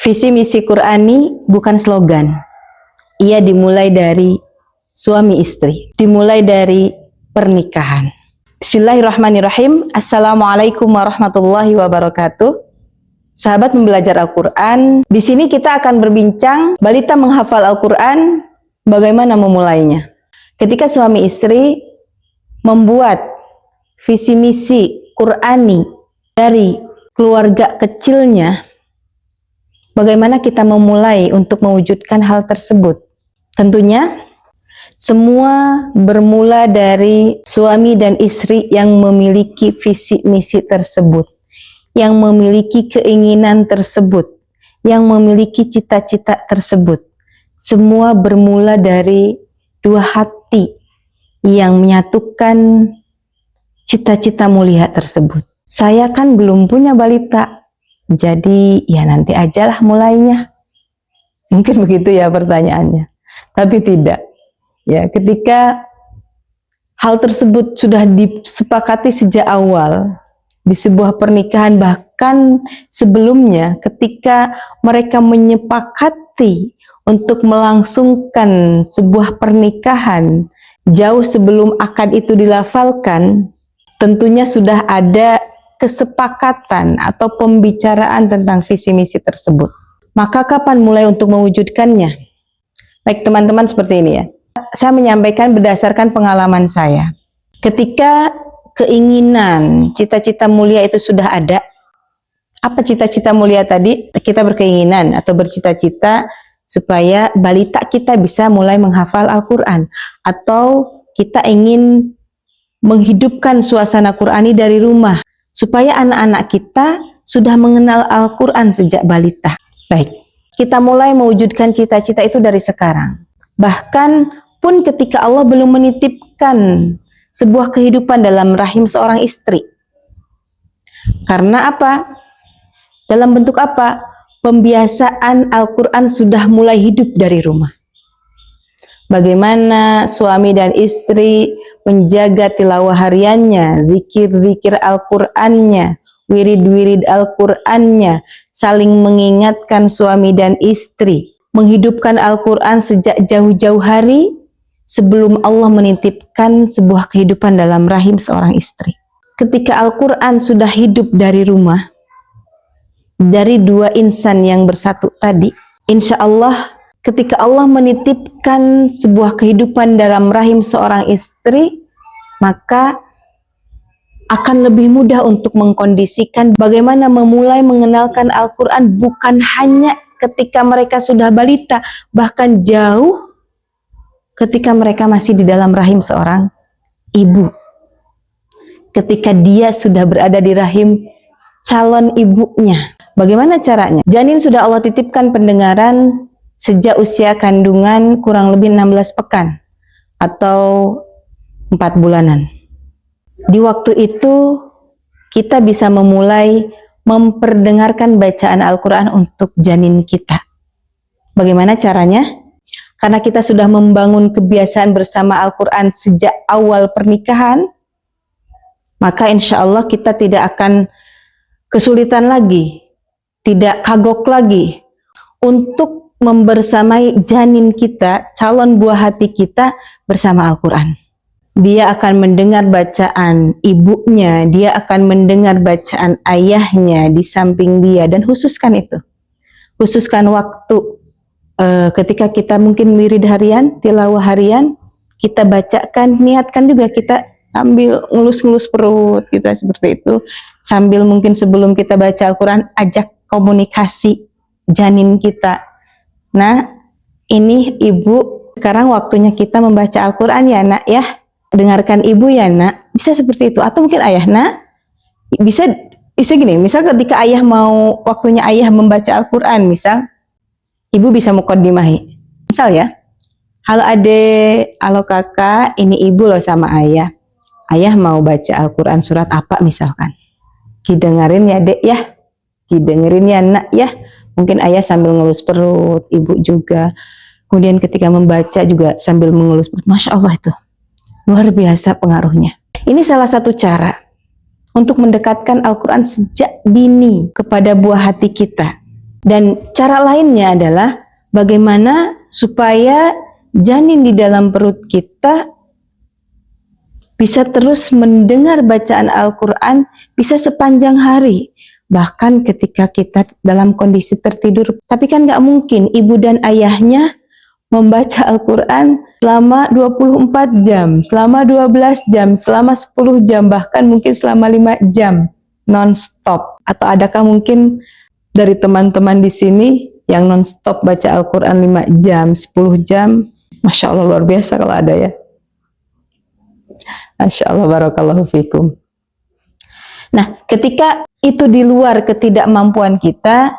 Visi misi Qur'ani bukan slogan. Ia dimulai dari suami istri, dimulai dari pernikahan. Bismillahirrahmanirrahim. Assalamualaikum warahmatullahi wabarakatuh. Sahabat membelajar Al-Quran, di sini kita akan berbincang balita menghafal Al-Quran, bagaimana memulainya. Ketika suami istri membuat visi misi Qur'ani dari keluarga kecilnya, bagaimana kita memulai untuk mewujudkan hal tersebut? Tentunya semua bermula dari suami dan istri yang memiliki visi misi tersebut, yang memiliki keinginan tersebut, yang memiliki cita-cita tersebut. Semua bermula dari dua hati yang menyatukan cita-cita mulia tersebut. Saya kan belum punya balita, jadi ya nanti ajalah mulainya. Mungkin begitu ya pertanyaannya. Tapi tidak. Ya, ketika hal tersebut sudah disepakati sejak awal di sebuah pernikahan, bahkan sebelumnya ketika mereka menyepakati untuk melangsungkan sebuah pernikahan, jauh sebelum akad itu dilafalkan, tentunya sudah ada kesepakatan atau pembicaraan tentang visi misi tersebut. Maka kapan mulai untuk mewujudkannya? Baik teman-teman, seperti ini ya. Saya menyampaikan berdasarkan pengalaman saya. Ketika keinginan, cita-cita mulia itu sudah ada. Apa cita-cita mulia tadi? Kita berkeinginan atau bercita-cita supaya balita kita bisa mulai menghafal Al-Quran. Atau kita ingin menghidupkan suasana Qur'ani dari rumah, supaya anak-anak kita sudah mengenal Al-Quran sejak balita. Baik, kita mulai mewujudkan cita-cita itu dari sekarang. Bahkan pun ketika Allah belum menitipkan sebuah kehidupan dalam rahim seorang istri. Karena apa? Dalam bentuk apa? Pembiasaan Al-Quran sudah mulai hidup dari rumah. Bagaimana suami dan istri menjaga tilawah hariannya, zikir-zikir Al-Qur'annya, wirid-wirid Al-Qur'annya, saling mengingatkan suami dan istri, menghidupkan Al-Qur'an sejak jauh-jauh hari sebelum Allah menitipkan sebuah kehidupan dalam rahim seorang istri. Ketika Al-Qur'an sudah hidup dari rumah, dari dua insan yang bersatu tadi, insya Allah ketika Allah menitipkan sebuah kehidupan dalam rahim seorang istri, maka akan lebih mudah untuk mengkondisikan bagaimana memulai mengenalkan Al-Quran bukan hanya ketika mereka sudah balita, bahkan jauh ketika mereka masih di dalam rahim seorang ibu. Ketika dia sudah berada di rahim calon ibunya. Bagaimana caranya? Janin sudah Allah titipkan pendengaran sejak usia kandungan kurang lebih 16 pekan atau 4 bulanan. Di waktu itu kita bisa memulai memperdengarkan bacaan Al-Quran untuk janin kita. Bagaimana caranya? Karena kita sudah membangun kebiasaan bersama Al-Quran sejak awal pernikahan, maka insya Allah kita tidak akan kesulitan lagi, tidak kagok lagi untuk membersamai janin kita, calon buah hati kita bersama Al-Quran. Dia akan mendengar bacaan ibunya, dia akan mendengar bacaan ayahnya di samping dia, dan khususkan itu. Khususkan waktu ketika kita mungkin wirid harian, tilawah harian, kita bacakan, niatkan juga kita sambil ngelus-ngelus perut kita seperti itu. Sambil mungkin sebelum kita baca Al-Quran, ajak komunikasi janin kita. Nah, ini ibu, sekarang waktunya kita membaca Al-Quran ya nak ya. Dengarkan ibu ya nak. Bisa seperti itu. Atau mungkin ayah nak. Bisa gini, misal ketika ayah mau, waktunya ayah membaca Al-Quran, misal, ibu bisa mukodimahi. Misal ya, halo adek, halo kakak, ini ibu loh sama ayah. Ayah mau baca Al-Quran surat apa misalkan. Didengerin ya dek ya. Didengerin ya nak ya. Mungkin ayah sambil ngelus perut, ibu juga. Kemudian ketika membaca juga sambil mengelus perut. Masya Allah itu. Luar biasa pengaruhnya. Ini salah satu cara untuk mendekatkan Al-Quran sejak dini kepada buah hati kita. Dan cara lainnya adalah bagaimana supaya janin di dalam perut kita bisa terus mendengar bacaan Al-Quran, bisa sepanjang hari. Bahkan ketika kita dalam kondisi tertidur. Tapi kan gak mungkin ibu dan ayahnya membaca Al-Quran selama 24 jam, selama 12 jam, selama 10 jam, bahkan mungkin selama 5 jam non-stop. Atau adakah mungkin dari teman-teman di sini yang non-stop baca Al-Quran 5 jam, 10 jam? Masya Allah, luar biasa kalau ada ya. Masya Allah, barakallahu fikum. Nah, ketika itu di luar ketidakmampuan kita,